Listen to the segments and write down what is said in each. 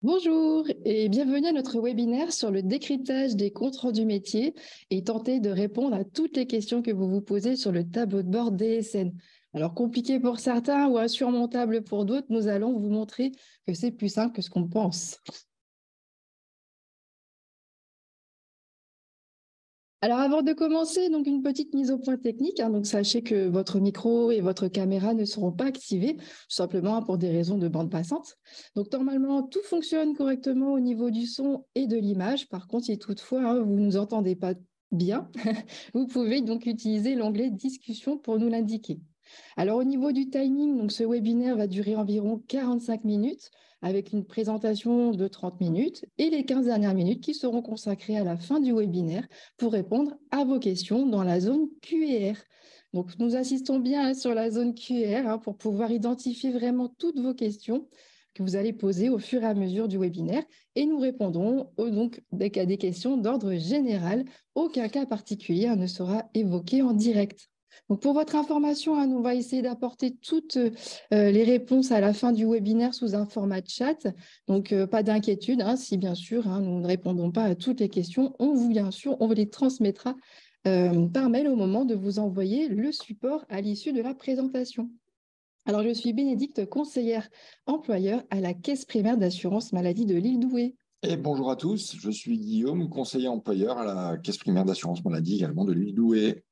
Bonjour et bienvenue à notre webinaire sur le décryptage des comptes rendus métiers et tenter de répondre à toutes les questions que vous vous posez sur le tableau de bord DSN. Alors compliqué pour certains ou insurmontable pour d'autres, nous allons vous montrer que c'est plus simple que ce qu'on pense. Alors avant de commencer, donc une petite mise au point technique, donc sachez que votre micro et votre caméra ne seront pas activés, tout simplement pour des raisons de bande passante. Donc normalement, tout fonctionne correctement au niveau du son et de l'image. Par contre, si toutefois vous ne nous entendez pas bien, vous pouvez donc utiliser l'onglet discussion pour nous l'indiquer. Alors au niveau du timing, donc ce webinaire va durer environ 45 minutes avec une présentation de 30 minutes et les 15 dernières minutes qui seront consacrées à la fin du webinaire pour répondre à vos questions dans la zone Q&R. Donc nous assistons bien sur la zone Q&R pour pouvoir identifier vraiment toutes vos questions que vous allez poser au fur et à mesure du webinaire et nous répondrons donc à des questions d'ordre général. Aucun cas particulier ne sera évoqué en direct. Donc pour votre information, on va essayer d'apporter toutes les réponses à la fin du webinaire sous un format de chat. Donc pas d'inquiétude, si bien sûr nous ne répondons pas à toutes les questions, on vous les transmettra par mail au moment de vous envoyer le support à l'issue de la présentation. Alors je suis Bénédicte, conseillère employeur à la Caisse primaire d'assurance maladie de l'île Douai. Et bonjour à tous, je suis Guillaume, conseiller employeur à la Caisse primaire d'assurance maladie également de l'île Douai.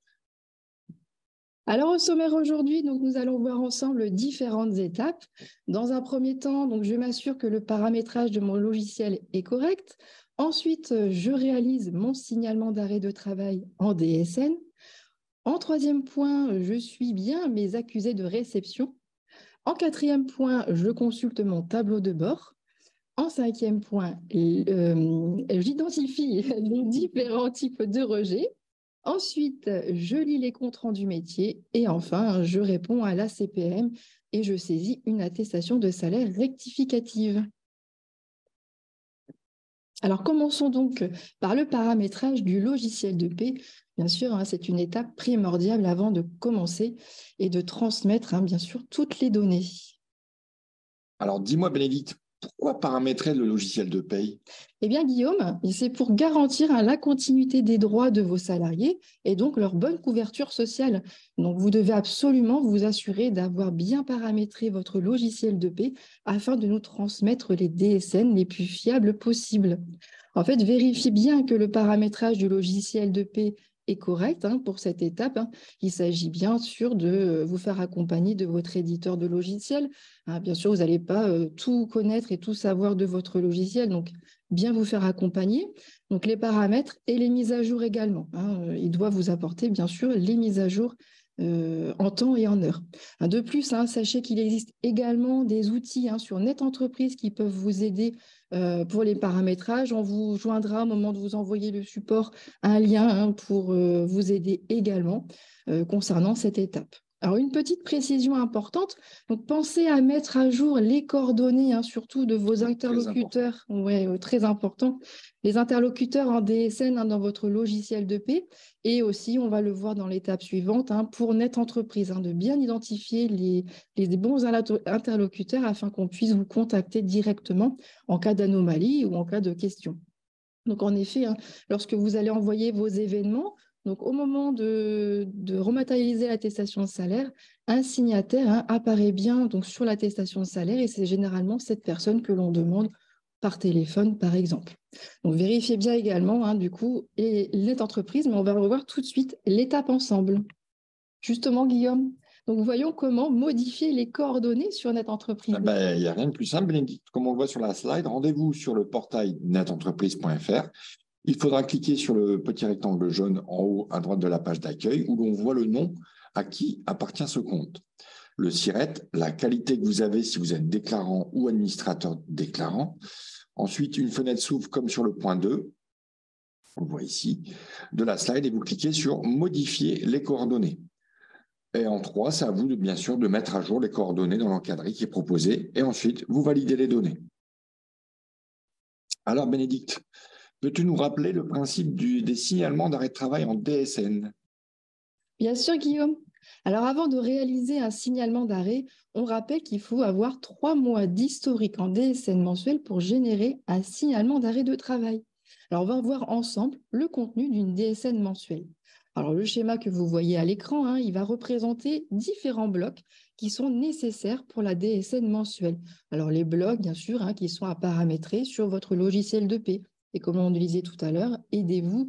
Alors au sommaire aujourd'hui, donc nous allons voir ensemble différentes étapes. Dans un premier temps, donc je m'assure que le paramétrage de mon logiciel est correct. Ensuite, je réalise mon signalement d'arrêt de travail en DSN. En troisième point, je suis bien mes accusés de réception. En quatrième point, je consulte mon tableau de bord. En cinquième point, j'identifie les différents types de rejets. Ensuite, je lis les comptes rendus métiers et enfin, je réponds à la CPM et je saisis une attestation de salaire rectificative. Alors, commençons donc par le paramétrage du logiciel de paie. Bien sûr, c'est une étape primordiale avant de commencer et de transmettre, bien sûr, toutes les données. Alors dis-moi Bénédicte, pourquoi paramétrer le logiciel de paye? Eh bien, Guillaume, c'est pour garantir la continuité des droits de vos salariés et donc leur bonne couverture sociale. Donc, vous devez absolument vous assurer d'avoir bien paramétré votre logiciel de paie afin de nous transmettre les DSN les plus fiables possibles. En fait, vérifiez bien que le paramétrage du logiciel de paie est correct pour cette étape. Il s'agit bien sûr de vous faire accompagner de votre éditeur de logiciel. Bien sûr, vous n'allez pas tout connaître et tout savoir de votre logiciel. Donc, bien vous faire accompagner. Donc, les paramètres et les mises à jour également. Il doit vous apporter, bien sûr, les mises à jour en temps et en heure. De plus, sachez qu'il existe également des outils sur NetEntreprise qui peuvent vous aider pour les paramétrages. On vous joindra au moment de vous envoyer le support un lien pour vous aider également concernant cette étape. Alors, une petite précision importante, donc pensez à mettre à jour les coordonnées, surtout de vos interlocuteurs. Très important. Les interlocuteurs en DSN dans votre logiciel de paie. Et aussi, on va le voir dans l'étape suivante, pour NetEntreprise, de bien identifier les bons interlocuteurs afin qu'on puisse vous contacter directement en cas d'anomalie ou en cas de question. Donc, en effet, lorsque vous allez envoyer vos événements, donc au moment de rematérialiser l'attestation de salaire, un signataire apparaît bien donc, sur l'attestation de salaire et c'est généralement cette personne que l'on demande par téléphone, par exemple. Donc, vérifiez bien également, du coup, l'entreprise, mais on va revoir tout de suite l'étape ensemble. Justement, Guillaume, donc voyons comment modifier les coordonnées sur NetEntreprise. Il n'y a rien de plus simple, Bénédicte. Comme on le voit sur la slide, rendez-vous sur le portail netentreprise.fr. Il faudra cliquer sur le petit rectangle jaune en haut à droite de la page d'accueil où l'on voit le nom à qui appartient ce compte. Le SIRET, la qualité que vous avez si vous êtes déclarant ou administrateur déclarant. Ensuite, une fenêtre s'ouvre comme sur le point 2, on le voit ici, de la slide et vous cliquez sur modifier les coordonnées. Et en 3, c'est à vous, bien sûr, de mettre à jour les coordonnées dans l'encadré qui est proposé. Et ensuite, vous validez les données. Alors, Bénédicte, peux-tu nous rappeler le principe des signalements d'arrêt de travail en DSN? Bien sûr, Guillaume. Alors, avant de réaliser un signalement d'arrêt, on rappelle qu'il faut avoir 3 mois d'historique en DSN mensuel pour générer un signalement d'arrêt de travail. Alors, on va voir ensemble le contenu d'une DSN mensuelle. Alors, le schéma que vous voyez à l'écran, hein, il va représenter différents blocs qui sont nécessaires pour la DSN mensuelle. Alors, les blocs, bien sûr, hein, qui sont à paramétrer sur votre logiciel de paie. Et comme on le disait tout à l'heure, aidez-vous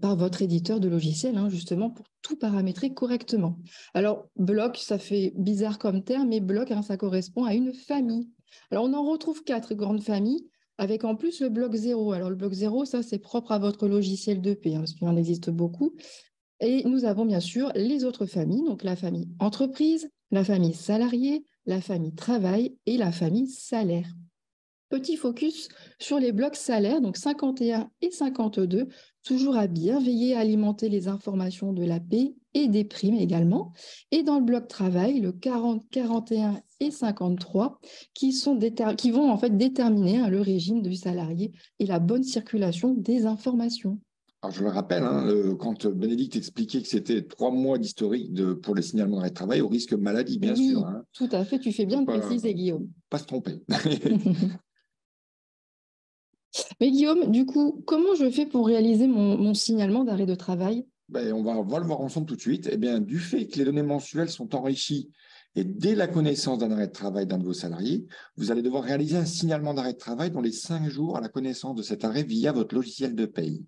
par votre éditeur de logiciel, hein, justement, pour tout paramétrer correctement. Alors, bloc, ça fait bizarre comme terme, mais bloc, hein, ça correspond à une famille. Alors, on en retrouve 4 grandes familles, avec en plus le bloc 0. Alors, le bloc 0, ça, c'est propre à votre logiciel de paie, hein, parce qu'il en existe beaucoup. Et nous avons bien sûr les autres familles, donc la famille entreprise, la famille salarié, la famille travail et la famille salaire. Petit focus sur les blocs salaires, donc 51 et 52, toujours à bien veiller à alimenter les informations de la paie et des primes également. Et dans le bloc travail, le 40, 41 et 53, qui vont en fait déterminer, hein, le régime du salarié et la bonne circulation des informations. Alors, je le rappelle, hein, quand Bénédicte expliquait que c'était 3 mois d'historique pour les signalements d'arrêt de travail au risque maladie, bien Oui, sûr. Hein. tout à fait, tu fais bien de préciser, Guillaume. Pas se tromper. Mais Guillaume, du coup, comment je fais pour réaliser mon signalement d'arrêt de travail? Ben, on va le voir ensemble tout de suite. Eh bien, du fait que les données mensuelles sont enrichies et dès la connaissance d'un arrêt de travail d'un de vos salariés, vous allez devoir réaliser un signalement d'arrêt de travail dans les 5 jours à la connaissance de cet arrêt via votre logiciel de paye.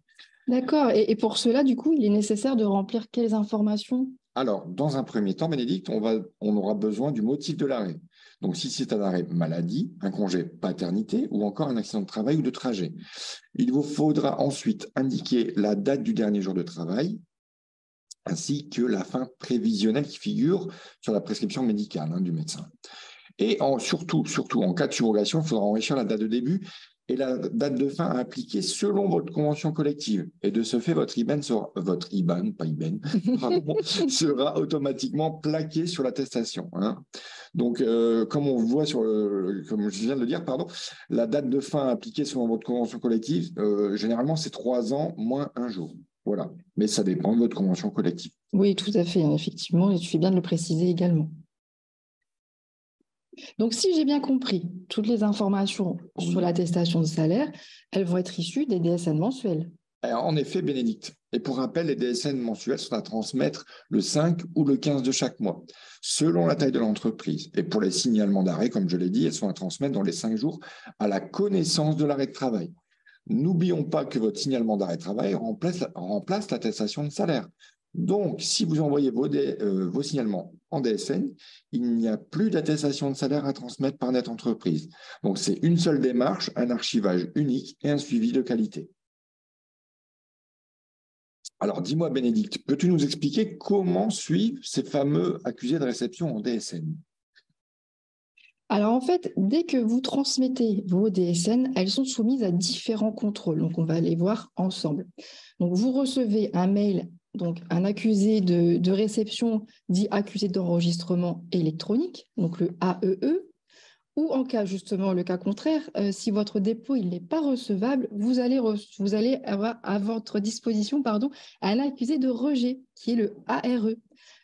D'accord. Et pour cela, du coup, il est nécessaire de remplir quelles informations? Alors, dans un premier temps, Bénédicte, on aura besoin du motif de l'arrêt. Donc, si c'est un arrêt maladie, un congé paternité ou encore un accident de travail ou de trajet. Il vous faudra ensuite indiquer la date du dernier jour de travail ainsi que la fin prévisionnelle qui figure sur la prescription médicale, hein, du médecin. Et surtout, en cas de subrogation, il faudra enrichir la date de début et la date de fin à appliquer selon votre convention collective. Et de ce fait, votre IBAN sera automatiquement plaqué sur l'attestation. Hein. Donc, comme on voit comme je viens de le dire, la date de fin appliquée selon votre convention collective, généralement, c'est 3 ans moins 1 jour. Voilà. Mais ça dépend de votre convention collective. Oui, tout à fait, effectivement, et tu fais bien de le préciser également. Donc, si j'ai bien compris, toutes les informations sur l'attestation de salaire, elles vont être issues des DSN mensuels. Alors, en effet, Bénédicte. Et pour rappel, les DSN mensuels sont à transmettre le 5 ou le 15 de chaque mois, selon la taille de l'entreprise. Et pour les signalements d'arrêt, comme je l'ai dit, elles sont à transmettre dans les 5 jours à la connaissance de l'arrêt de travail. N'oublions pas que votre signalement d'arrêt de travail remplace l'attestation de salaire. Donc, si vous envoyez vos signalements en DSN, il n'y a plus d'attestation de salaire à transmettre par Net Entreprise. Donc, c'est une seule démarche, un archivage unique et un suivi de qualité. Alors, dis-moi, Bénédicte, peux-tu nous expliquer comment suivent ces fameux accusés de réception en DSN? Alors en fait, dès que vous transmettez vos DSN, elles sont soumises à différents contrôles. Donc on va les voir ensemble. Donc vous recevez un mail, donc un accusé de réception dit accusé d'enregistrement électronique, donc le AEE, ou en cas justement, le cas contraire, si votre dépôt n'est pas recevable, vous allez avoir à votre disposition un accusé de rejet qui est le ARE.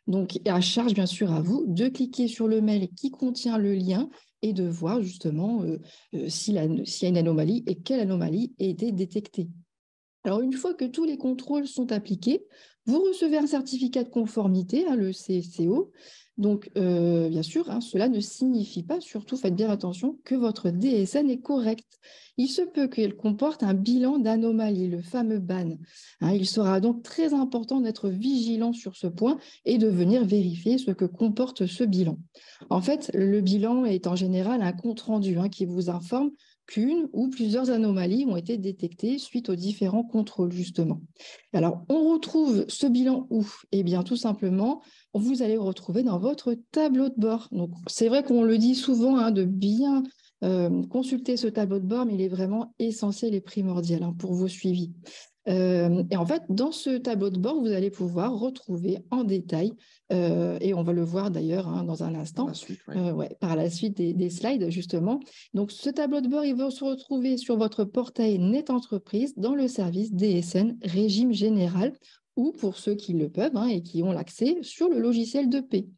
Donc, à charge, bien sûr, à vous de cliquer sur le mail qui contient le lien et de voir justement s'il y a une anomalie et quelle anomalie a été détectée. Alors, une fois que tous les contrôles sont appliqués, vous recevez un certificat de conformité, hein, le CFCO. Donc, bien sûr, hein, cela ne signifie pas, surtout faites bien attention, que votre DSN est correcte. Il se peut qu'elle comporte un bilan d'anomalie, le fameux BAN. Hein, il sera donc très important d'être vigilant sur ce point et de venir vérifier ce que comporte ce bilan. En fait, le bilan est en général un compte-rendu, hein, qui vous informe qu'une ou plusieurs anomalies ont été détectées suite aux différents contrôles, justement. Alors, on retrouve ce bilan où? Eh bien, tout simplement, vous allez le retrouver dans votre tableau de bord. Donc, c'est vrai qu'on le dit souvent, hein, de bien consulter ce tableau de bord, mais il est vraiment essentiel et primordial, hein, pour vos suivis. Et en fait, dans ce tableau de bord, vous allez pouvoir retrouver en détail, et on va le voir d'ailleurs, hein, dans un instant, par la suite des slides, justement. Donc, ce tableau de bord, il va se retrouver sur votre portail Net Entreprise dans le service DSN Régime Général ou pour ceux qui le peuvent et qui ont l'accès sur le logiciel de paie.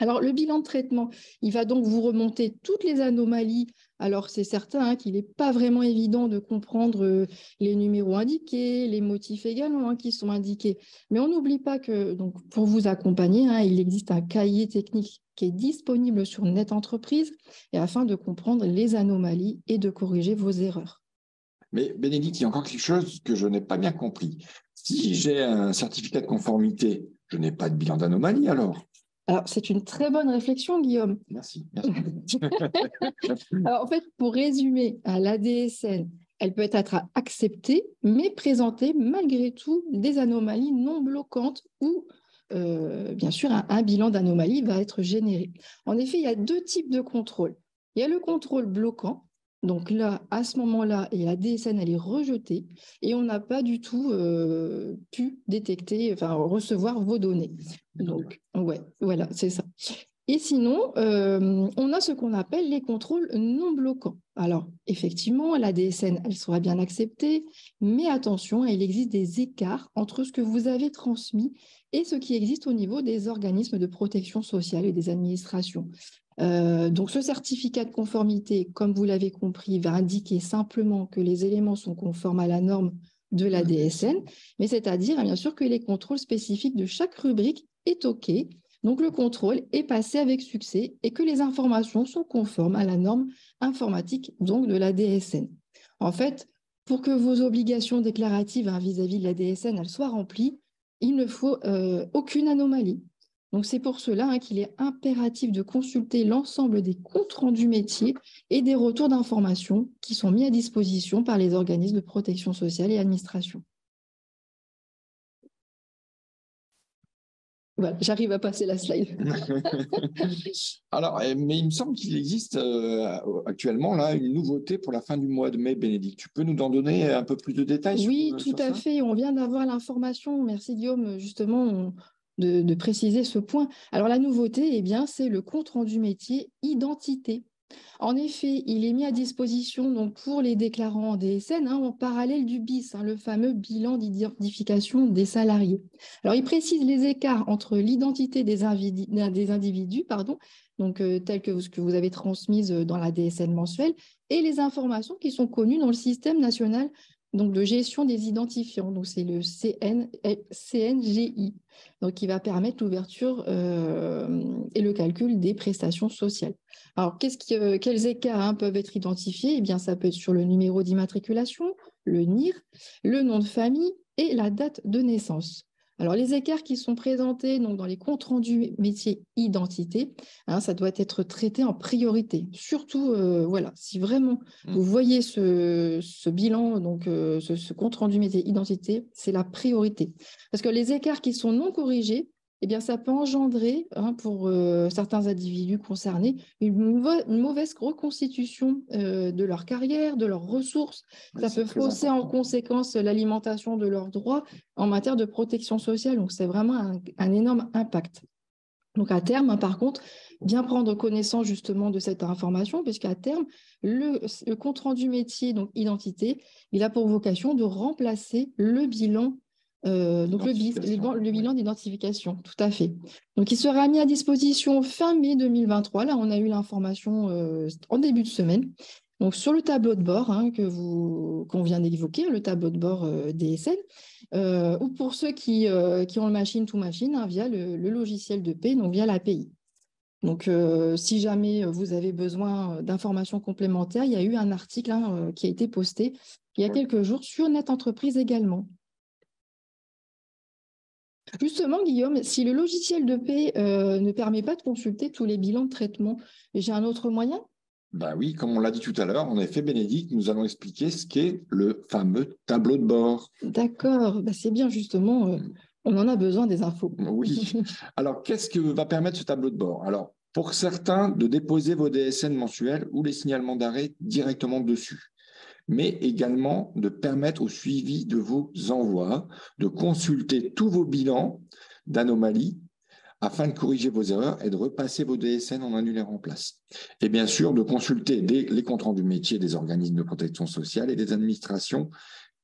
Alors, le bilan de traitement, il va donc vous remonter toutes les anomalies. Alors, c'est certain qu'il n'est pas vraiment évident de comprendre les numéros indiqués, les motifs également qui sont indiqués. Mais on n'oublie pas que donc, pour vous accompagner, il existe un cahier technique qui est disponible sur Net Entreprise et afin de comprendre les anomalies et de corriger vos erreurs. Mais Bénédicte, il y a encore quelque chose que je n'ai pas bien compris. Si j'ai un certificat de conformité, je n'ai pas de bilan d'anomalie alors? Alors, c'est une très bonne réflexion, Guillaume. Merci. Alors, en fait, pour résumer, l'ADSN, elle peut être acceptée, mais présenter malgré tout des anomalies non bloquantes ou, bien sûr, un bilan d'anomalie va être généré. En effet, il y a deux types de contrôle. Il y a le contrôle bloquant. Donc là, à ce moment-là, la DSN, elle est rejetée et on n'a pas du tout pu détecter, enfin, recevoir vos données. Donc, ouais, voilà, c'est ça. Et sinon, on a ce qu'on appelle les contrôles non bloquants. Alors, effectivement, la DSN, elle sera bien acceptée, mais attention, il existe des écarts entre ce que vous avez transmis et ce qui existe au niveau des organismes de protection sociale et des administrations. Donc, ce certificat de conformité, comme vous l'avez compris, va indiquer simplement que les éléments sont conformes à la norme de la DSN, mais c'est-à-dire, bien sûr, que les contrôles spécifiques de chaque rubrique est OK. Donc, le contrôle est passé avec succès et que les informations sont conformes à la norme informatique donc de la DSN. En fait, pour que vos obligations déclaratives vis-à-vis de la DSN elles soient remplies, il ne faut aucune anomalie. Donc, c'est pour cela qu'il est impératif de consulter l'ensemble des comptes rendus métiers et des retours d'informations qui sont mis à disposition par les organismes de protection sociale et administration. Voilà, j'arrive à passer la slide. Alors, mais il me semble qu'il existe actuellement là une nouveauté pour la fin du mois de mai, Bénédicte. Tu peux nous en donner un peu plus de détails Oui, sur tout à ça? fait. On vient d'avoir l'information. Merci Guillaume, justement, de préciser ce point. Alors, la nouveauté, c'est le compte rendu métier identité. En effet, il est mis à disposition donc, pour les déclarants en DSN en parallèle du BIS, le fameux bilan d'identification des salariés. Alors, il précise les écarts entre l'identité des individus, donc, telles que ce que vous avez transmises dans la DSN mensuelle, et les informations qui sont connues dans le système national donc, de gestion des identifiants. Donc, c'est le CNGI, donc, qui va permettre l'ouverture et le calcul des prestations sociales. Alors, quels écarts peuvent être identifiés? Eh bien, ça peut être sur le numéro d'immatriculation, le NIR, le nom de famille et la date de naissance. Alors, les écarts qui sont présentés donc, dans les comptes rendus métiers identité, ça doit être traité en priorité. Surtout, si vraiment vous voyez ce bilan, donc ce compte rendu métier identité, c'est la priorité. Parce que les écarts qui sont non corrigés, eh bien, ça peut engendrer, pour certains individus concernés, une mauvaise reconstitution de leur carrière, de leurs ressources. Oui, ça peut fausser en conséquence l'alimentation de leurs droits en matière de protection sociale. Donc, c'est vraiment un énorme impact. Donc, à terme, par contre, bien prendre connaissance justement de cette information, puisqu'à terme, le compte rendu métier, donc identité, il a pour vocation de remplacer le bilan donc le bilan d'identification, tout à fait. Donc, il sera mis à disposition fin mai 2023. Là, on a eu l'information en début de semaine. Donc, sur le tableau de bord qu'on vient d'évoquer, le tableau de bord DSN, ou pour ceux qui ont le machine to machine via le logiciel de paie, donc via l'API. Donc, si jamais vous avez besoin d'informations complémentaires, il y a eu un article qui a été posté il y a quelques jours sur Net Entreprise également. Justement, Guillaume, si le logiciel de paie ne permet pas de consulter tous les bilans de traitement, j'ai un autre moyen? Ben oui, comme on l'a dit tout à l'heure, en effet, Bénédicte, nous allons expliquer ce qu'est le fameux tableau de bord. D'accord, c'est bien justement, on en a besoin des infos. Oui. Alors, qu'est-ce que va permettre ce tableau de bord? Alors, pour certains, de déposer vos DSN mensuels ou les signalements d'arrêt directement dessus, mais également de permettre au suivi de vos envois, de consulter tous vos bilans d'anomalies afin de corriger vos erreurs et de repasser vos DSN en annulaire en place. Et bien sûr, de consulter les comptes rendus métiers des organismes de protection sociale et des administrations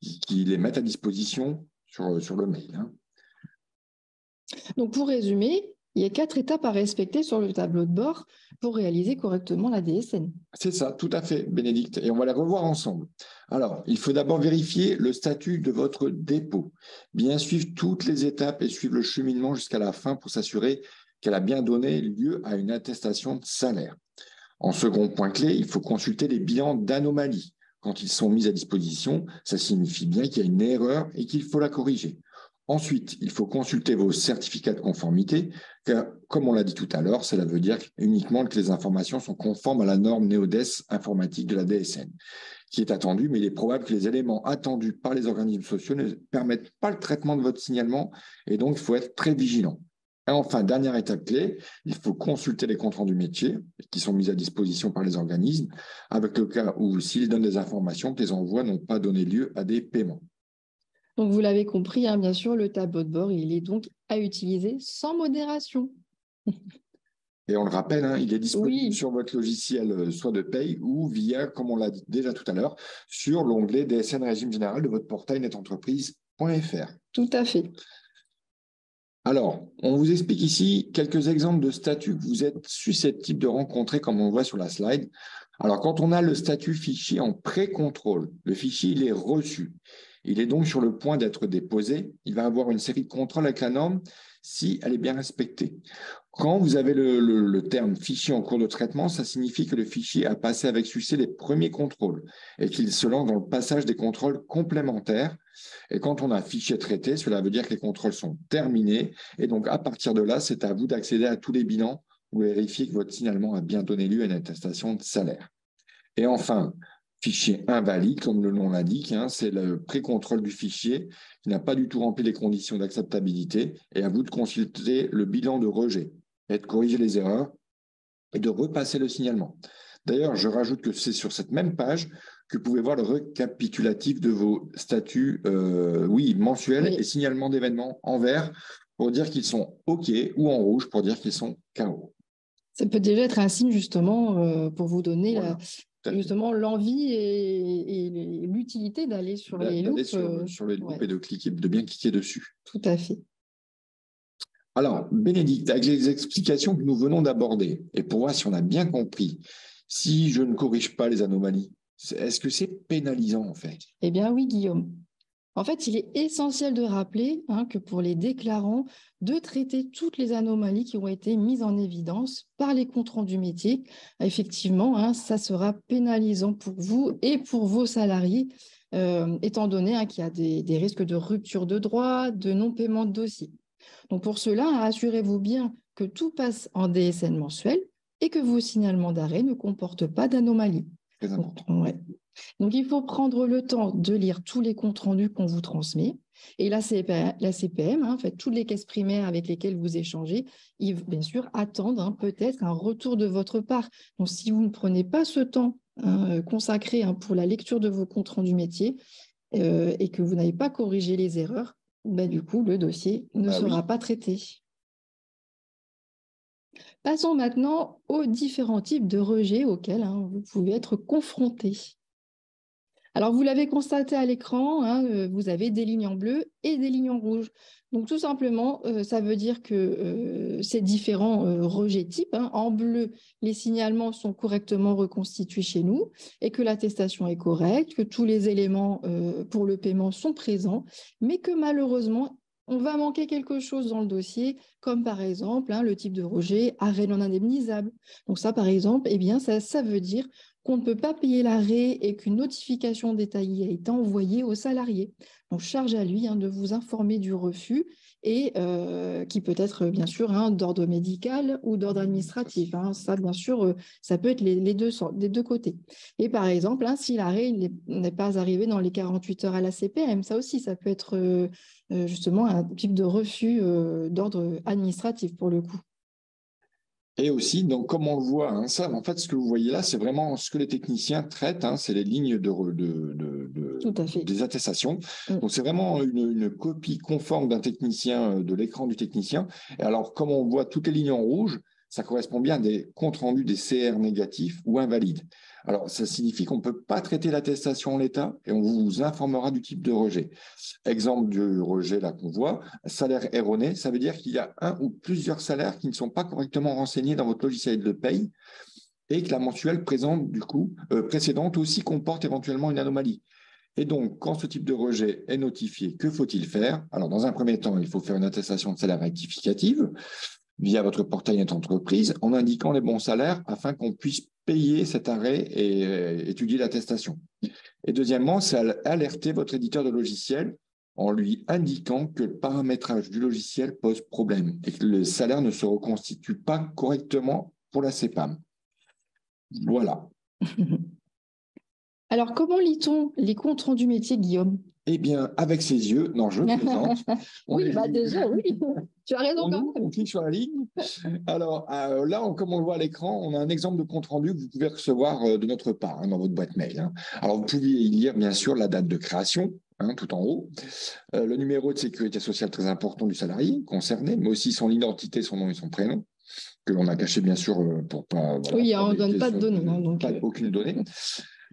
qui les mettent à disposition sur le mail. Donc, pour résumer, il y a 4 étapes à respecter sur le tableau de bord pour réaliser correctement la DSN. C'est ça, tout à fait, Bénédicte. Et on va les revoir ensemble. Alors, il faut d'abord vérifier le statut de votre dépôt, bien suivre toutes les étapes et suivre le cheminement jusqu'à la fin pour s'assurer qu'elle a bien donné lieu à une attestation de salaire. En second point clé, il faut consulter les bilans d'anomalies. Quand ils sont mis à disposition, ça signifie bien qu'il y a une erreur et qu'il faut la corriger. Ensuite, il faut consulter vos certificats de conformité, car, comme on l'a dit tout à l'heure, cela veut dire uniquement que les informations sont conformes à la norme NeoDes informatique de la DSN, qui est attendue, mais il est probable que les éléments attendus par les organismes sociaux ne permettent pas le traitement de votre signalement, et donc il faut être très vigilant. Et enfin, dernière étape clé, il faut consulter les comptes rendus métiers qui sont mis à disposition par les organismes, avec le cas où s'ils donnent des informations que les envois n'ont pas donné lieu à des paiements. Donc, vous l'avez compris, hein, bien sûr, le tableau de bord, il est donc à utiliser sans modération. Et on le rappelle, hein, il est disponible Oui, sur votre logiciel soit de paye ou via, comme on l'a dit déjà tout à l'heure, sur l'onglet DSN Régime Général de votre portail netentreprise.fr. tout à fait. Alors, on vous explique ici quelques exemples de statuts que vous êtes susceptibles de rencontrer, comme on le voit sur la slide. Alors, quand on a le statut fichier en pré-contrôle, le fichier il est reçu. Il est donc sur le point d'être déposé. Il va avoir une série de contrôles avec la norme si elle est bien respectée. Quand vous avez le terme fichier en cours de traitement, ça signifie que le fichier a passé avec succès les premiers contrôles et qu'il se lance dans le passage des contrôles complémentaires. Et quand on a un fichier traité, cela veut dire que les contrôles sont terminés. Et donc, à partir de là, c'est à vous d'accéder à tous les bilans pour vérifier que votre signalement a bien donné lieu à une attestation de salaire. Et enfin, fichier invalide, comme le nom l'indique, hein, c'est le pré-contrôle du fichier qui n'a pas du tout rempli les conditions d'acceptabilité. Et à vous de consulter le bilan de rejet et de corriger les erreurs et de repasser le signalement. D'ailleurs, je rajoute que c'est sur cette même page que vous pouvez voir le récapitulatif de vos statuts mensuels Oui. et signalements d'événements en vert pour dire qu'ils sont OK ou en rouge pour dire qu'ils sont KO. Ça peut déjà être un signe justement pour vous donner Voilà, justement l'envie et l'utilité d'aller sur les d'aller loops. sur les groupes Ouais, et de bien cliquer dessus. tout à fait. Alors, Bénédicte, avec les explications que nous venons d'aborder, et pour voir si on a bien compris, si je ne corrige pas les anomalies, est-ce que c'est pénalisant en fait? Eh bien oui, Guillaume. En fait, il est essentiel de rappeler que pour les déclarants, de traiter toutes les anomalies qui ont été mises en évidence par les comptes rendus métiers. Effectivement, ça sera pénalisant pour vous et pour vos salariés, étant donné qu'il y a des risques de rupture de droit, de non-paiement de dossier. Donc pour cela, assurez-vous bien que tout passe en DSN mensuel et que vos signalements d'arrêt ne comportent pas d'anomalies. Très important. Ouais. Donc, il faut prendre le temps de lire tous les comptes rendus qu'on vous transmet. Et la CPM, en fait, toutes les caisses primaires avec lesquelles vous échangez, ils, bien sûr, attendent peut-être un retour de votre part. Donc, si vous ne prenez pas ce temps consacré pour la lecture de vos comptes rendus métiers et que vous n'avez pas corrigé les erreurs, du coup, le dossier ne sera pas traité. Passons maintenant aux différents types de rejets auxquels vous pouvez être confrontés. Alors, vous l'avez constaté à l'écran, vous avez des lignes en bleu et des lignes en rouge. Donc, tout simplement, ça veut dire que ces différents rejets types, en bleu, les signalements sont correctement reconstitués chez nous et que l'attestation est correcte, que tous les éléments pour le paiement sont présents, mais que malheureusement, on va manquer quelque chose dans le dossier, comme par exemple le type de rejet arrêt non indemnisable. Donc ça, par exemple, eh bien, ça veut dire qu'on ne peut pas payer l'arrêt et qu'une notification détaillée a été envoyée au salarié. Donc, charge à lui de vous informer du refus et qui peut être, bien sûr, d'ordre médical ou d'ordre administratif. Ça, bien sûr, ça peut être des deux côtés. Et par exemple, si l'arrêt n'est pas arrivé dans les 48 heures à la CPM, ça aussi, ça peut être justement un type de refus d'ordre administratif pour le coup. Et aussi, donc, comme on le voit, ça, en fait, ce que vous voyez là, c'est vraiment ce que les techniciens traitent, c'est les lignes Tout à fait. des attestations. Donc, c'est vraiment une copie conforme d'un technicien, de l'écran du technicien. Et alors, comme on voit toutes les lignes en rouge, ça correspond bien à des comptes rendus des CR négatifs ou invalides. Alors, ça signifie qu'on ne peut pas traiter l'attestation en l'état et on vous informera du type de rejet. Exemple du rejet là qu'on voit, salaire erroné, ça veut dire qu'il y a un ou plusieurs salaires qui ne sont pas correctement renseignés dans votre logiciel de paye et que la mensuelle présente, du coup, précédente aussi comporte éventuellement une anomalie. Et donc, quand ce type de rejet est notifié, que faut-il faire? Alors, dans un premier temps, il faut faire une attestation de salaire rectificative via votre portail Net Entreprise en indiquant les bons salaires afin qu'on puisse payer cet arrêt et étudier l'attestation. Et deuxièmement, c'est alerter votre éditeur de logiciel en lui indiquant que le paramétrage du logiciel pose problème et que le salaire ne se reconstitue pas correctement pour la CPAM. Voilà. Alors, comment lit-on les comptes rendus métiers, Guillaume? Eh bien, avec ses yeux, non, je plaisante. Oui, déjà, oui. Tu as raison quand même. On clique sur la ligne. Alors là, comme on le voit à l'écran, on a un exemple de compte rendu que vous pouvez recevoir de notre part dans votre boîte mail. Alors, vous pouvez y lire, bien sûr, la date de création, tout en haut, le numéro de sécurité sociale très important du salarié concerné, mais aussi son identité, son nom et son prénom, que l'on a caché, bien sûr, pour pas... Voilà, oui, on ne donne pas de données. Aucune donnée.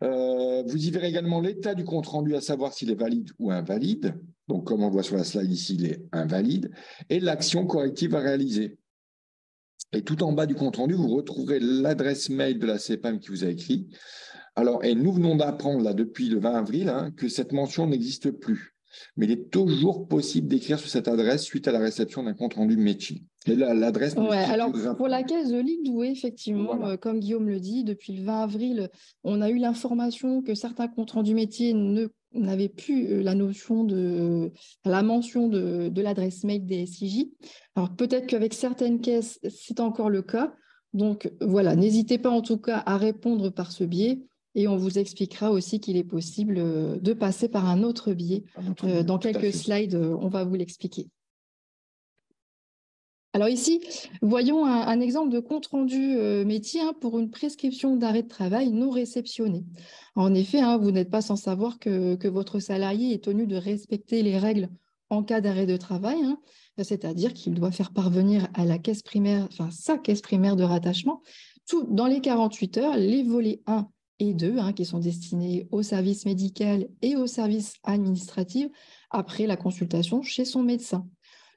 Vous y verrez également l'état du compte rendu, à savoir s'il est valide ou invalide. Donc, comme on voit sur la slide ici, il est invalide. Et l'action corrective à réaliser. Et tout en bas du compte rendu, vous retrouverez l'adresse mail de la CPAM qui vous a écrit. Alors, et nous venons d'apprendre là depuis le 20 avril que cette mention n'existe plus. Mais il est toujours possible d'écrire sur cette adresse suite à la réception d'un compte rendu métier. Et l'adresse. Ouais, alors pour la caisse de Ligue Douai, effectivement, voilà. Comme Guillaume le dit, depuis le 20 avril, on a eu l'information que certains comptes rendus métiers n'avaient plus la mention de l'adresse mail des SIJ. Alors peut-être qu'avec certaines caisses, c'est encore le cas. Donc voilà, n'hésitez pas en tout cas à répondre par ce biais. Et on vous expliquera aussi qu'il est possible de passer par un autre biais. Dans quelques slides, on va vous l'expliquer. Alors ici, voyons un exemple de compte-rendu métier pour une prescription d'arrêt de travail non réceptionné. En effet, vous n'êtes pas sans savoir que votre salarié est tenu de respecter les règles en cas d'arrêt de travail, c'est-à-dire qu'il doit faire parvenir à la caisse primaire, sa caisse primaire de rattachement, dans les 48 heures, les volets 1 et 2, qui sont destinés au service médical et au service administratif après la consultation chez son médecin.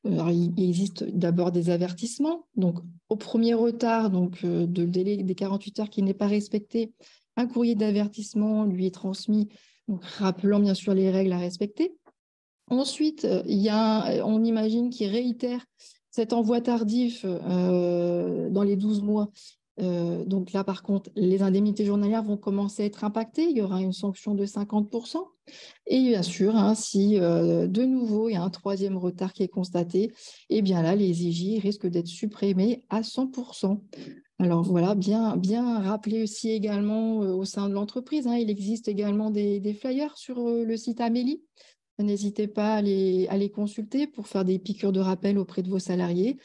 Alors, il existe d'abord des avertissements. Donc, au premier retard de délai des 48 heures qui n'est pas respecté, un courrier d'avertissement lui est transmis, donc, rappelant bien sûr les règles à respecter. Ensuite, on imagine qu'il réitère cet envoi tardif dans les 12 mois. Donc là, par contre, les indemnités journalières vont commencer à être impactées. Il y aura une sanction de 50%. Et bien sûr, si de nouveau, il y a un troisième retard qui est constaté, et bien là, les IJ risquent d'être supprimés à 100%. Alors voilà, bien rappeler aussi également au sein de l'entreprise, il existe également des flyers sur le site Amélie. N'hésitez pas à les consulter pour faire des piqûres de rappel auprès de vos salariés.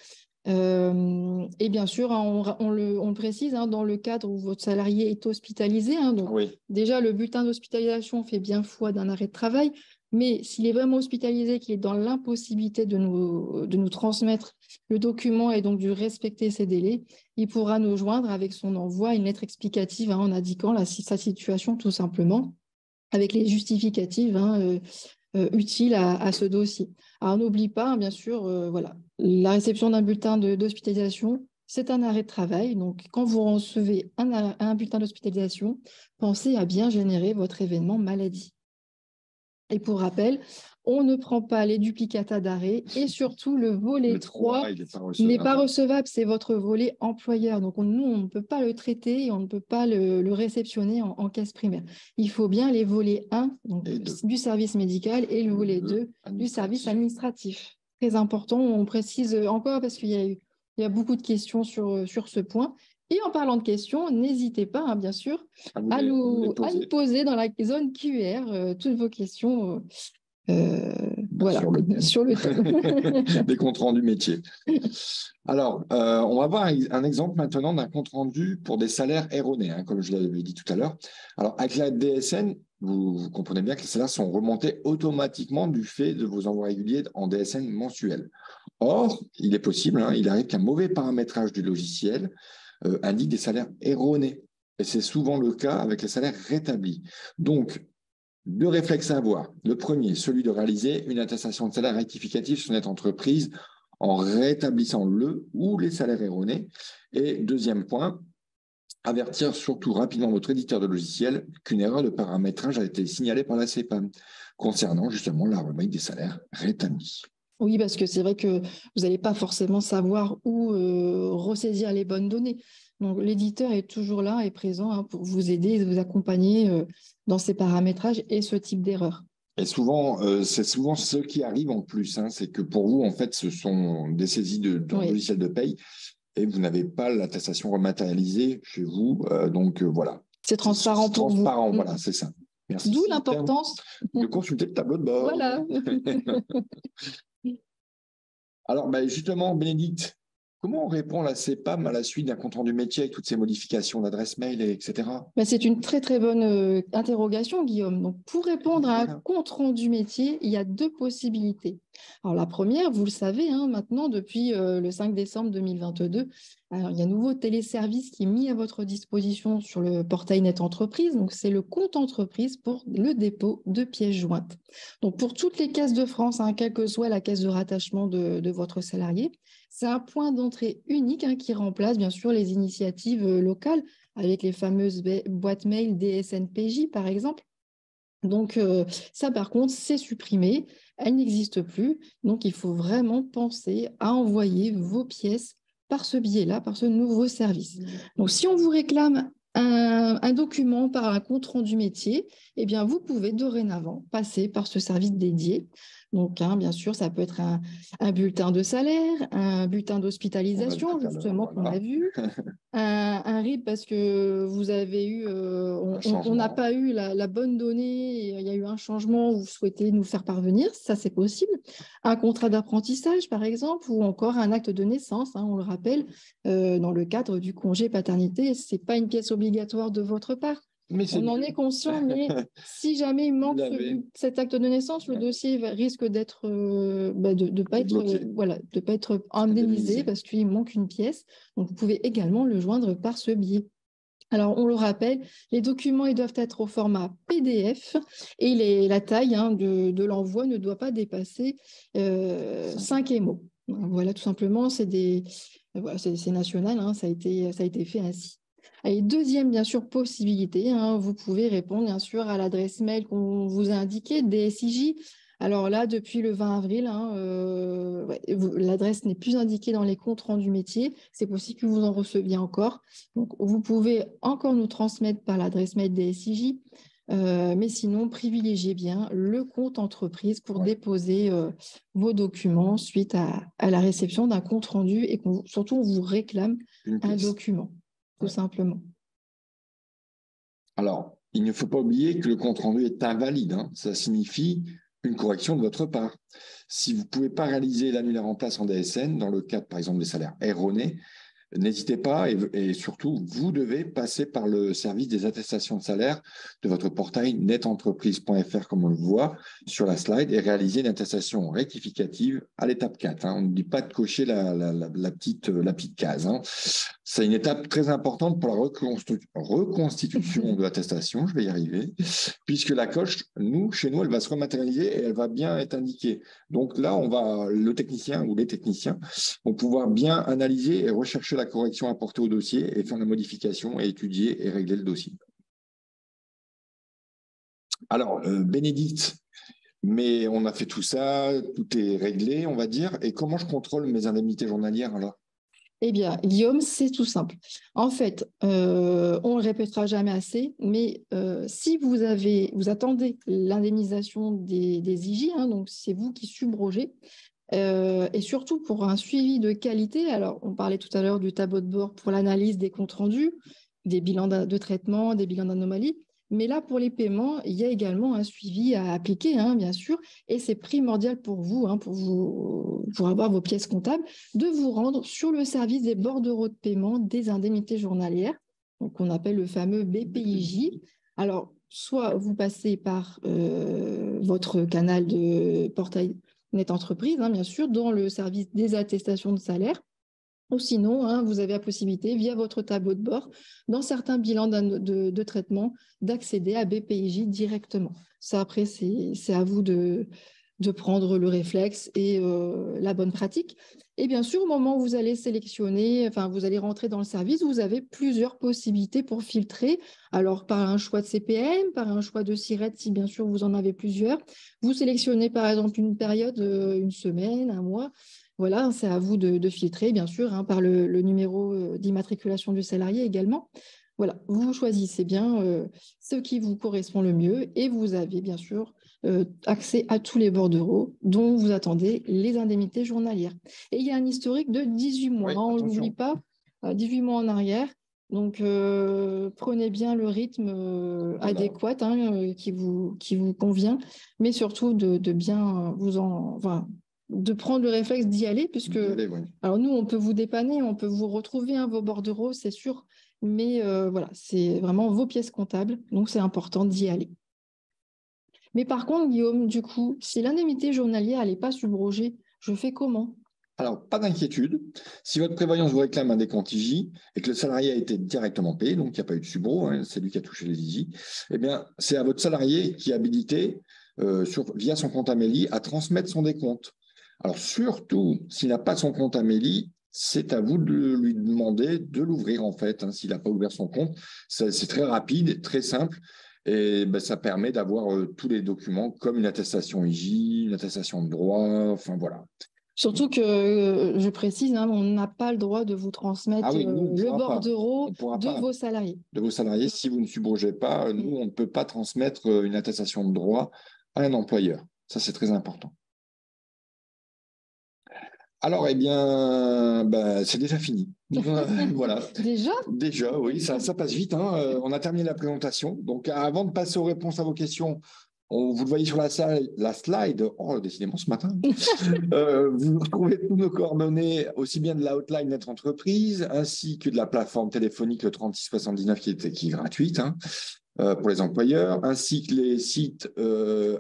Et bien sûr, on le précise, dans le cadre où votre salarié est hospitalisé. Donc oui. Déjà, le bulletin d'hospitalisation fait bien foi d'un arrêt de travail, mais s'il est vraiment hospitalisé, qu'il est dans l'impossibilité de nous transmettre le document et donc de respecter ces délais, il pourra nous joindre avec son envoi une lettre explicative en indiquant sa situation tout simplement, avec les justificatifs utiles à ce dossier. Alors n'oublie pas, bien sûr, la réception d'un bulletin d'hospitalisation, c'est un arrêt de travail. Donc, quand vous recevez un bulletin d'hospitalisation, pensez à bien générer votre événement maladie. Et pour rappel, on ne prend pas les duplicata d'arrêt et surtout le volet 3 n'est pas recevable, c'est votre volet employeur. Donc, nous, on ne peut pas le traiter et on ne peut pas le réceptionner en caisse primaire. Il faut bien les volets 1 du service médical et le volet 2 du service administratif. Très important, on précise encore parce qu'il y a beaucoup de questions sur ce point. Et en parlant de questions, n'hésitez pas, bien sûr, à nous poser dans la zone QR toutes vos questions Voilà, sur le thème. sur le thème. Des comptes rendus métiers. Alors, on va voir un exemple maintenant d'un compte rendu pour des salaires erronés, hein, comme je l'avais dit tout à l'heure. Alors, avec la DSN, vous comprenez bien que les salaires sont remontés automatiquement du fait de vos envois réguliers en DSN mensuel. Or, il est possible, hein, il arrive qu'un mauvais paramétrage du logiciel indique des salaires erronés. Et c'est souvent le cas avec les salaires rétablis. Donc, deux réflexes à avoir. Le premier, celui de réaliser une attestation de salaire rectificative sur notre entreprise en rétablissant le ou les salaires erronés. Et deuxième point, avertir surtout rapidement votre éditeur de logiciel qu'une erreur de paramétrage a été signalée par la CPAM concernant justement la remise des salaires rétablis. Oui, parce que c'est vrai que vous n'allez pas forcément savoir où ressaisir les bonnes données. Donc, l'éditeur est toujours là et présent, hein, pour vous aider et vous accompagner dans ces paramétrages et ce type d'erreur. Et souvent, c'est souvent ce qui arrive en plus, hein, c'est que pour vous, en fait, ce sont des saisies de logiciels de paye et vous n'avez pas l'attestation rematérialisée chez vous. Donc, voilà. C'est transparent pour vous. Transparent, voilà, c'est ça. Merci. D'où l'importance de consulter le tableau de bord. Voilà. Alors, justement, Bénédicte, comment on répond à la CPAM à la suite d'un compte rendu métier avec toutes ces modifications d'adresse mail, etc. C'est une très, très bonne interrogation, Guillaume. Donc, pour répondre à un compte rendu métier, il y a deux possibilités. Alors, la première, vous le savez, hein, maintenant, depuis le 5 décembre 2022, alors, il y a un nouveau téléservice qui est mis à votre disposition sur le portail Net Entreprise. Donc, c'est le compte entreprise pour le dépôt de pièces jointes. Donc, pour toutes les caisses de France, hein, quelle que soit la caisse de rattachement de votre salarié, c'est un point d'entrée unique, hein, qui remplace bien sûr les initiatives locales avec les fameuses boîtes mail DSNPJ, par exemple. Donc, ça, par contre, c'est supprimé. Elle n'existe plus. Donc, il faut vraiment penser à envoyer vos pièces par ce biais-là, par ce nouveau service. Donc, si on vous réclame un document par un compte rendu métier, eh bien, vous pouvez dorénavant passer par ce service dédié. Donc, hein, bien sûr, ça peut être un bulletin de salaire, un bulletin d'hospitalisation, justement, qu'on a vu, un RIB parce que vous avez eu, on n'a pas eu la bonne donnée, et il y a eu un changement où vous souhaitez nous faire parvenir, ça c'est possible. Un contrat d'apprentissage, par exemple, ou encore un acte de naissance, hein, on le rappelle, dans le cadre du congé paternité, ce n'est pas une pièce obligatoire de votre part. On en est conscient, mais si jamais il manque cet acte de naissance, le dossier risque d'être, de pas être indemnisé parce qu'il manque une pièce. Donc, vous pouvez également le joindre par ce biais. Alors, on le rappelle, les documents ils doivent être au format PDF et la taille, hein, de l'envoi ne doit pas dépasser 5 émaux. Voilà, tout simplement, c'est national, hein, ça a été fait ainsi. Et deuxième, bien sûr, possibilité, hein, vous pouvez répondre, bien sûr, à l'adresse mail qu'on vous a indiquée, DSIJ. Alors là, depuis le 20 avril, hein, l'adresse n'est plus indiquée dans les comptes rendus métiers. C'est possible que vous en receviez encore. Donc, vous pouvez encore nous transmettre par l'adresse mail DSIJ. Mais sinon, privilégiez bien le compte entreprise pour déposer vos documents suite à la réception d'un compte rendu et surtout, on vous réclame un document. Tout simplement. Alors, il ne faut pas oublier que le compte-rendu est invalide. Hein. Ça signifie une correction de votre part. Si vous ne pouvez pas réaliser l'annulaire en place en DSN, dans le cadre, par exemple, des salaires erronés, n'hésitez pas et surtout, vous devez passer par le service des attestations de salaire de votre portail netentreprise.fr, comme on le voit sur la slide, et réaliser une attestation rectificative à l'étape 4. Hein. On ne dit pas de cocher la petite case. Hein. C'est une étape très importante pour la reconstitution de l'attestation, je vais y arriver, puisque la coche, chez nous, elle va se rematérialiser et elle va bien être indiquée. Donc là, le technicien ou les techniciens vont pouvoir bien analyser et rechercher la correction apportée au dossier et faire la modification et étudier et régler le dossier. Alors, Bénédicte, mais on a fait tout ça, tout est réglé, on va dire. Et comment je contrôle mes indemnités journalières alors ? Eh bien, Guillaume, c'est tout simple. En fait, on ne le répétera jamais assez, mais si vous attendez l'indemnisation des IJ, hein, donc c'est vous qui subrogez, et surtout pour un suivi de qualité. Alors, on parlait tout à l'heure du tableau de bord pour l'analyse des comptes rendus, des bilans de traitement, des bilans d'anomalies, Mais là, pour les paiements, il y a également un suivi à appliquer, hein, bien sûr, et c'est primordial pour vous, hein, pour avoir vos pièces comptables, de vous rendre sur le service des bordereaux de paiement des indemnités journalières, donc on appelle le fameux BPIJ. Alors, soit vous passez par votre canal de portail Net Entreprise, hein, bien sûr, dans le service des attestations de salaire. Ou sinon, hein, vous avez la possibilité, via votre tableau de bord, dans certains bilans de traitement, d'accéder à BPIJ directement. Ça, après, c'est à vous de prendre le réflexe et la bonne pratique. Et bien sûr, au moment où vous allez sélectionner, enfin, vous allez rentrer dans le service, vous avez plusieurs possibilités pour filtrer. Alors, par un choix de CPM, par un choix de SIRET, si bien sûr vous en avez plusieurs. Vous sélectionnez, par exemple, une période, une semaine, un mois. Voilà, c'est à vous de filtrer, bien sûr, hein, par le numéro d'immatriculation du salarié également. Voilà, vous choisissez bien ce qui vous correspond le mieux et vous avez bien sûr accès à tous les bordereaux dont vous attendez les indemnités journalières. Et il y a un historique de 18 mois, Oui, on attention. n'oublie pas, 18 mois en arrière. Donc, prenez bien le rythme Voilà. adéquat hein, qui vous convient, mais surtout de bien de prendre le réflexe d'y aller, puisque Oui. alors nous, on peut vous dépanner, on peut vous retrouver hein, vos bordereaux, c'est sûr, mais voilà, c'est vraiment vos pièces comptables, donc c'est important d'y aller. Mais par contre, Guillaume, du coup, si l'indemnité journalière n'est pas subrogée, je fais comment? Alors, pas d'inquiétude. Si votre prévoyance vous réclame un décompte IJ et que le salarié a été directement payé, donc il n'y a pas eu de subro, hein, c'est lui qui a touché les IJ, eh bien, c'est à votre salarié qui est habilité via son compte Amélie à transmettre son décompte. Alors, surtout, s'il n'a pas son compte Amélie, c'est à vous de lui demander de l'ouvrir, en fait, hein, s'il n'a pas ouvert son compte. C'est très rapide, très simple. Et ben, ça permet d'avoir tous les documents comme une attestation IJ, une attestation de droit, enfin voilà. Surtout que, je précise, hein, on n'a pas le droit de vous transmettre le bordereau de vos salariés. De vos salariés, si vous ne subrogez pas, nous, on ne peut pas transmettre une attestation de droit à un employeur. Ça, c'est très important. Alors, eh bien, ben, c'est déjà fini. Voilà. Déjà, oui, ça passe vite. Hein. On a terminé la présentation. Donc, avant de passer aux réponses à vos questions, vous le voyez sur la slide. Oh, décidément, ce matin. Vous retrouvez tous nos coordonnées, aussi bien de la hotline Net Entreprise, ainsi que de la plateforme téléphonique le 3679 qui est gratuite. Hein. Pour les employeurs, ainsi que les sites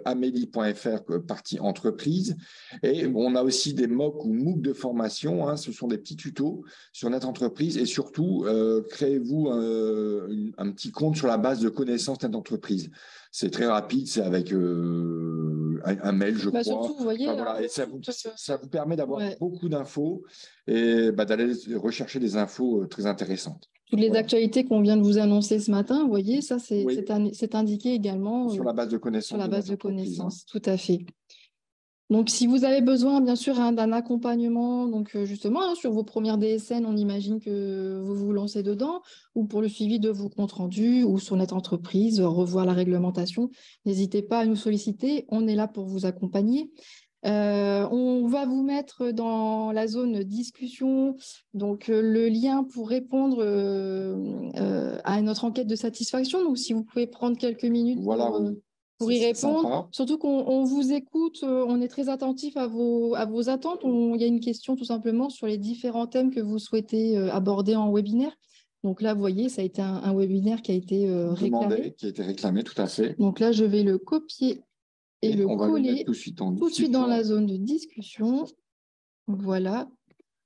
amélie.fr, partie entreprise. Et on a aussi des MOOC ou MOOC de formation. Hein, ce sont des petits tutos sur Net Entreprise. Et surtout, créez-vous un petit compte sur la base de connaissances Net Entreprise. C'est très rapide, c'est avec un mail, je crois. Surtout, vous voyez, voilà, et ça vous permet d'avoir beaucoup d'infos et d'aller rechercher des infos très intéressantes. Toutes les actualités qu'on vient de vous annoncer ce matin, vous voyez, ça, c'est indiqué également sur la base de connaissances. Sur la base de connaissances, tout à fait. Donc, si vous avez besoin, bien sûr, hein, d'un accompagnement, donc justement, hein, sur vos premières DSN, on imagine que vous vous lancez dedans, ou pour le suivi de vos comptes rendus, ou sur Net Entreprise, revoir la réglementation, n'hésitez pas à nous solliciter, on est là pour vous accompagner. On va vous mettre dans la zone discussion donc le lien pour répondre à notre enquête de satisfaction. Donc, si vous pouvez prendre quelques minutes pour y répondre. Sympa. Surtout qu'on vous écoute, on est très attentif à vos attentes. Il y a une question tout simplement sur les différents thèmes que vous souhaitez aborder en webinaire. Donc là, vous voyez, ça a été un webinaire qui a été réclamé. Qui a été réclamé, tout à fait. Donc là, je vais le copier et le coller tout de suite dans la zone de discussion. Voilà.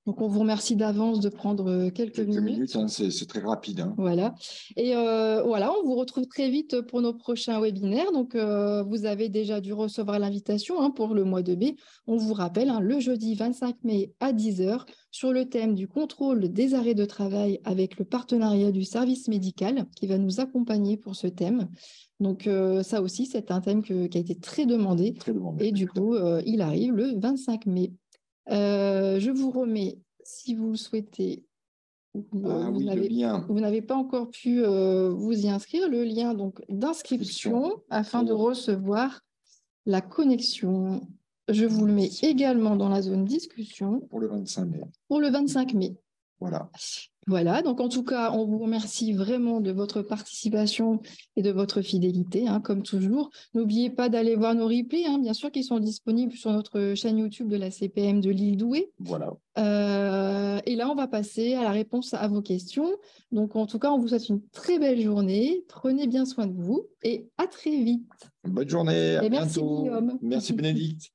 Donc, on vous remercie d'avance de prendre quelques minutes. Hein, c'est très rapide. Hein. Voilà. Et voilà, on vous retrouve très vite pour nos prochains webinaires. Donc, vous avez déjà dû recevoir l'invitation hein, pour le mois de mai. On vous rappelle, hein, le jeudi 25 mai à 10 h sur le thème du contrôle des arrêts de travail avec le partenariat du service médical qui va nous accompagner pour ce thème. Donc, ça aussi, c'est un thème qui a été très demandé. Et du coup, il arrive le 25 mai. Je vous remets, si vous le souhaitez, vous n'avez pas encore pu vous y inscrire, le lien d'inscription afin de recevoir la connexion. Je vous le mets également dans la zone discussion. Pour le 25 mai. Pour le 25 mai. Voilà. Voilà, donc en tout cas, on vous remercie vraiment de votre participation et de votre fidélité, hein, comme toujours. N'oubliez pas d'aller voir nos replays, hein, bien sûr, qui sont disponibles sur notre chaîne YouTube de la CPM de l'île Douai. Voilà. Et là, on va passer à la réponse à vos questions. Donc, en tout cas, on vous souhaite une très belle journée. Prenez bien soin de vous et à très vite. Bonne journée, à Et merci, bientôt. Guillaume. Merci Bénédicte.